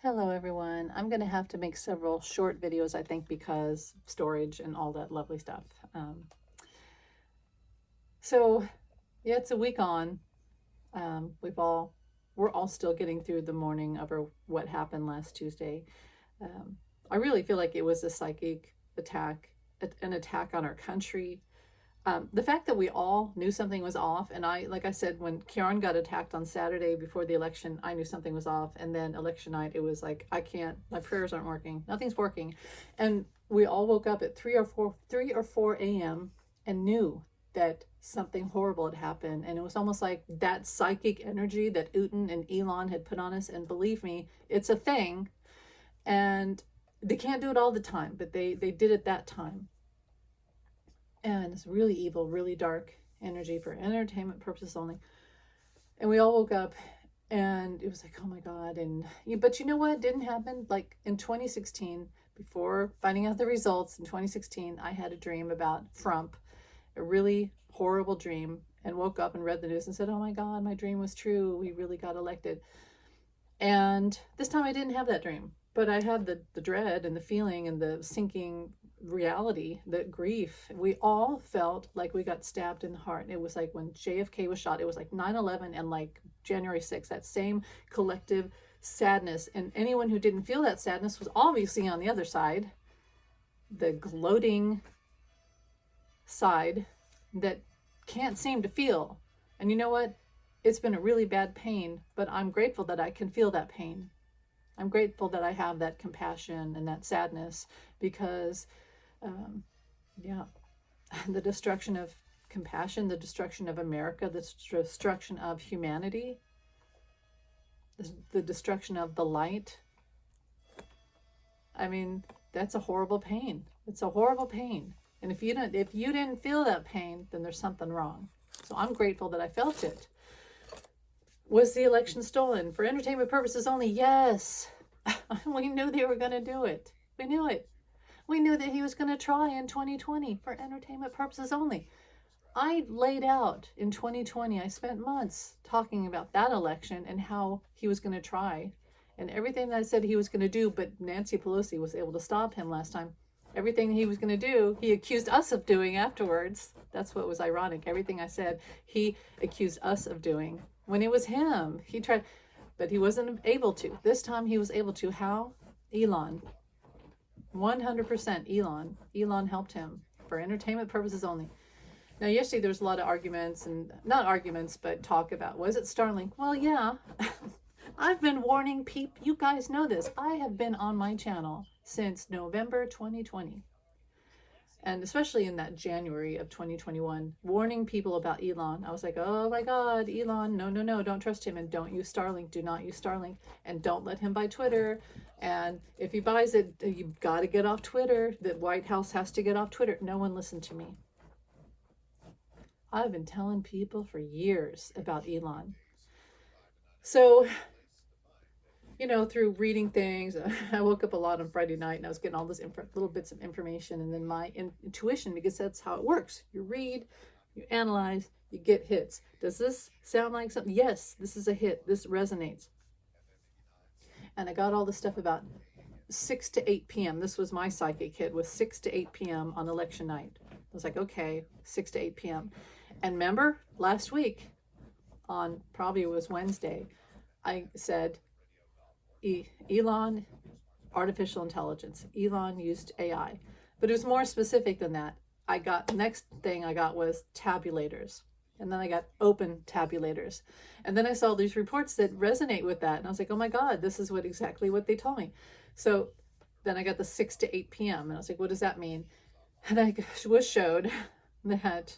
Hello everyone. I'm going to have to make several short videos, I think, because storage and all that lovely stuff. Um, so yeah, it's a week on. We're all still getting through the mourning over what happened last Tuesday. Um, I really feel like it was a psychic attack, an attack on our country. The fact that we all knew something was off, and like I said, when Kieran got attacked on Saturday before the election, I knew something was off. And then election night, it was like, I can't, my prayers aren't working, nothing's working. And we all woke up at 3 or 4 a.m. and knew that something horrible had happened. And it was almost like that psychic energy that Uten and Elon had put on us. And believe me, it's a thing. And they can't do it all the time, but they did it that time. And it's really evil, really dark energy for entertainment purposes only. And we all woke up and it was like, oh my God. But you know what didn't happen? Like in 2016, before finding out the results in 2016, I had a dream about Trump, a really horrible dream, and woke up and read the news and said, oh my God, my dream was true. We really got elected. And this time I didn't have that dream, but I had the dread and the feeling and the sinking reality, the grief. We all felt like we got stabbed in the heart. It was like when JFK was shot, it was like 9/11 and like January 6th, that same collective sadness. And anyone who didn't feel that sadness was obviously on the other side, the gloating side that can't seem to feel. And you know what? It's been a really bad pain, but I'm grateful that I can feel that pain. I'm grateful that I have that compassion and that sadness because yeah, the destruction of compassion, the destruction of America, the destruction of humanity, the destruction of the light. I mean, that's a horrible pain. It's a horrible pain. And if you didn't feel that pain, then there's something wrong. So I'm grateful that I felt it. Was the election stolen for entertainment purposes only? Yes. We knew they were going to do it. We knew it. We knew that he was going to try in 2020 for entertainment purposes only. I laid out in 2020, I spent months talking about that election and how he was going to try and everything that I said he was going to do, but Nancy Pelosi was able to stop him last time. Everything he was going to do, he accused us of doing afterwards. That's what was ironic. Everything I said, he accused us of doing. When it was him, he tried, but he wasn't able to. This time he was able to. How? Elon. 100% Elon. Elon helped him for entertainment purposes only. Now, yesterday there was a lot of arguments, and not arguments, but talk about, was it Starlink? Well, yeah. I've been warning people. You guys know this. I have been on my channel since November 2020. And especially in that January of 2021, warning people about Elon. I was like, oh my God, Elon, no, don't trust him. And don't use Starlink. Do not use Starlink. And don't let him buy Twitter. And if he buys it, you've got to get off Twitter. The White House has to get off Twitter. No one listened to me. I've been telling people for years about Elon. So, through reading things, I woke up a lot on Friday night and I was getting all this little bits of information, and then my intuition, because that's how it works. You read, you analyze, you get hits. Does this sound like something? Yes, this is a hit. This resonates. And I got all the stuff about 6 to 8 p.m. This was my psychic hit, was 6 to 8 p.m. on election night. I was like, okay, 6 to 8 p.m. And remember, last week, on probably it was Wednesday, I said, Elon, artificial intelligence. Elon used AI. But it was more specific than that. Next thing I got was tabulators. And then I got open tabulators. And then I saw these reports that resonate with that. And I was like, oh my God, this is exactly what they told me. So then I got the 6 to 8 p.m. And I was like, what does that mean? And I was showed that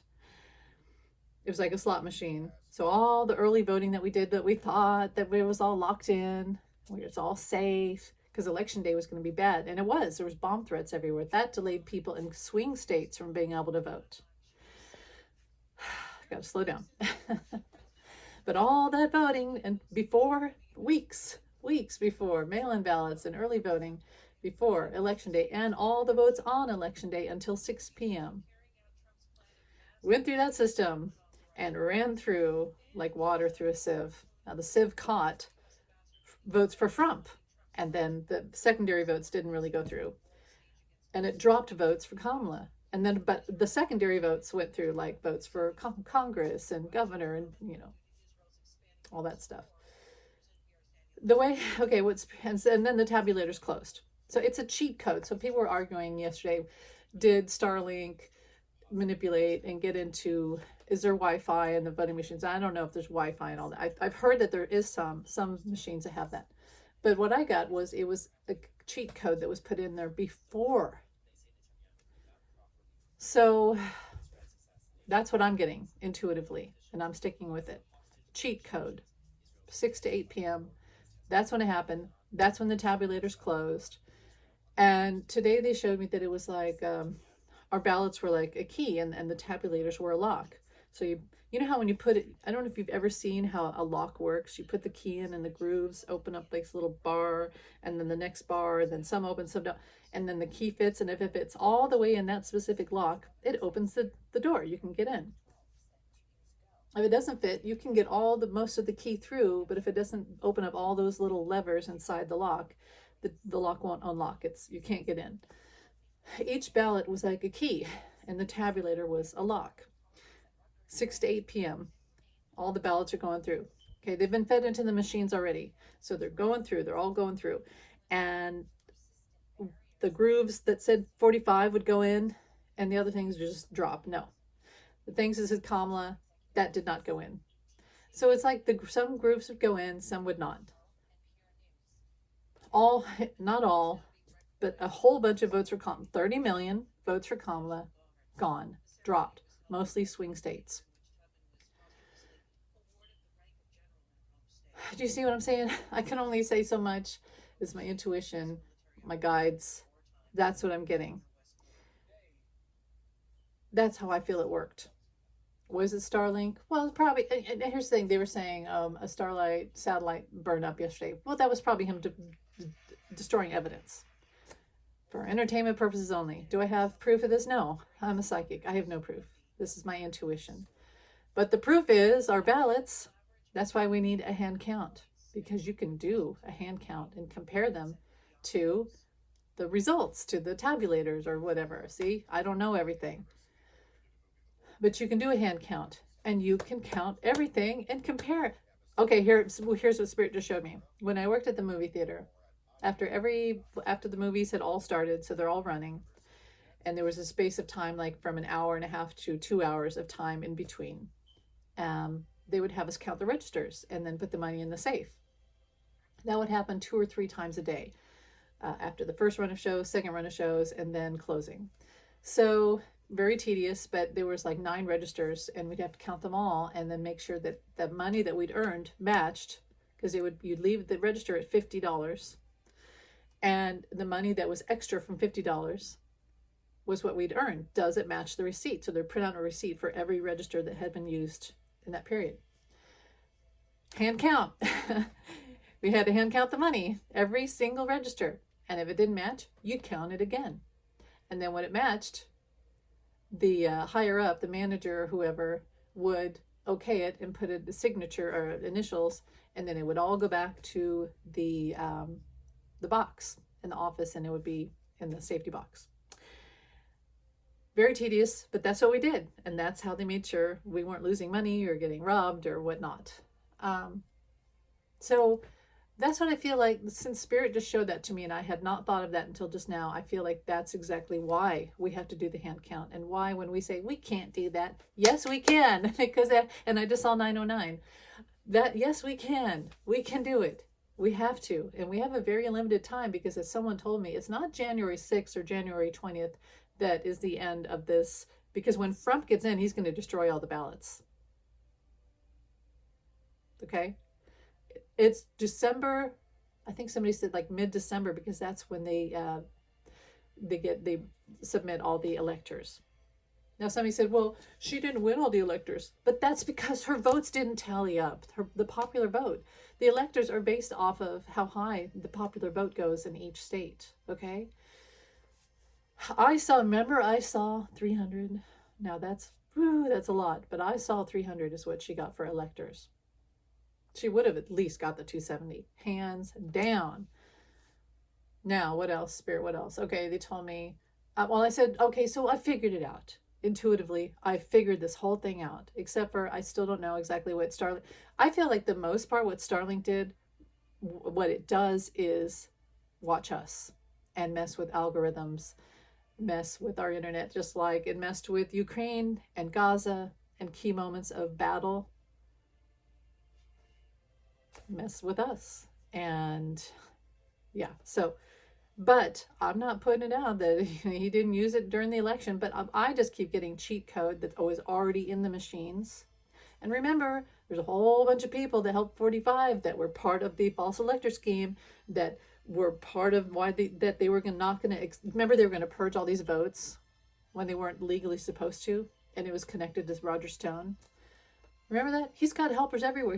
it was like a slot machine. So all the early voting that we did, that we thought that it was all locked in, it's all safe, because election day was going to be bad. And it was. There was bomb threats everywhere. That delayed people in swing states from being able to vote. Got to slow down. But all that voting, and before, weeks before, mail-in ballots and early voting before election day, and all the votes on election day until 6 p.m. Went through that system and ran through like water through a sieve. Now the sieve caught votes for Trump. And then the secondary votes didn't really go through. And it dropped votes for Kamala. And then, but the secondary votes went through, like votes for Congress and governor and, all that stuff. The way, okay, and then the tabulators closed. So it's a cheat code. So people were arguing yesterday, did Starlink manipulate and get into, is there Wi-Fi in the voting machines? I don't know if there's Wi-Fi and all that. I've heard that there is some machines that have that. But what I got was, it was a cheat code that was put in there before. So that's what I'm getting intuitively, and I'm sticking with it. Cheat code, 6 to 8 p.m. That's when it happened. That's when the tabulators closed. And today they showed me that it was like our ballots were like a key, and the tabulators were a lock. So you know how when you put it, I don't know if you've ever seen how a lock works. You put the key in and the grooves open up like this little bar, and then the next bar, then some open, some don't, and then the key fits, and if it fits all the way in that specific lock, it opens the door. You can get in. If it doesn't fit, you can get most of the key through, but if it doesn't open up all those little levers inside the lock, the lock won't unlock. You can't get in. Each ballot was like a key, and the tabulator was a lock. 6 to 8 p.m. All the ballots are going through. Okay, they've been fed into the machines already. So they're going through, they're all going through. And the grooves that said 45 would go in, and the other things just drop. No. The things that said Kamala, that did not go in. So it's like some grooves would go in, some would not. Not all, but a whole bunch of votes for Kamala. 30 million votes for Kamala, gone, dropped. Mostly swing states. Do you see what I'm saying? I can only say so much. It's my intuition, my guides. That's what I'm getting. That's how I feel it worked. Was it Starlink? Well, probably. And here's the thing: they were saying a Starlight satellite burned up yesterday. Well, that was probably him destroying evidence for entertainment purposes only. Do I have proof of this? No, I'm a psychic. I have no proof. This is my intuition. But the proof is our ballots. That's why we need a hand count, because you can do a hand count and compare them to the results, to the tabulators or whatever. See, I don't know everything. But you can do a hand count, and you can count everything and compare. Okay, here's what Spirit just showed me. When I worked at the movie theater, after the movies had all started, so they're all running, and there was a space of time like from an hour and a half to 2 hours of time in between. They would have us count the registers and then put the money in the safe. That would happen 2 or 3 times a day, after the first run of shows, second run of shows, and then closing. So very tedious, but there was like 9 registers, and we'd have to count them all and then make sure that the money that we'd earned matched, because you'd leave the register at $50, and the money that was extra from $50 was what we'd earned. Does it match the receipt? So they'd print out a receipt for every register that had been used in that period. Hand count. We had to hand count the money, every single register, and if it didn't match, you'd count it again. And then when it matched, the higher up, the manager or whoever, would okay it and put the signature or initials, and then it would all go back to the box in the office, and it would be in the safety box. Very tedious, but that's what we did, and that's how they made sure we weren't losing money or getting robbed or whatnot. So that's what I feel like, since Spirit just showed that to me, and I had not thought of that until just now. I feel like that's exactly why we have to do the hand count, and why when we say we can't do that, yes we can, because and I just saw 909. That yes we can do it. We have to, and we have a very limited time, because as someone told me, it's not January 6th or January 20th that is the end of this, because when Trump gets in, he's going to destroy all the ballots. Okay? It's December, I think somebody said like mid-December, because that's when they submit all the electors. Now somebody said, well, she didn't win all the electors, but that's because her votes didn't tally up, the popular vote. The electors are based off of how high the popular vote goes in each state, okay? I saw 300. Now that's a lot, but I saw 300 is what she got for electors. She would have at least got the 270, hands down. Now, what else, Spirit? What else? Okay, they told me. Well, I said, okay, so I figured it out intuitively. I figured this whole thing out, except for I still don't know exactly what Starlink. I feel like the most part, what Starlink did, what it does is watch us and mess with algorithms, mess with our internet, just like it messed with Ukraine and Gaza and key moments of battle, mess with us. And yeah, so, but I'm not putting it out that he didn't use it during the election, but I just keep getting cheat code that was already in the machines. And remember, there's a whole bunch of people that helped 45 that were part of the false elector scheme, that were part of why they were not going to, remember they were going to purge all these votes when they weren't legally supposed to, and it was connected to Roger Stone. Remember that? He's got helpers everywhere.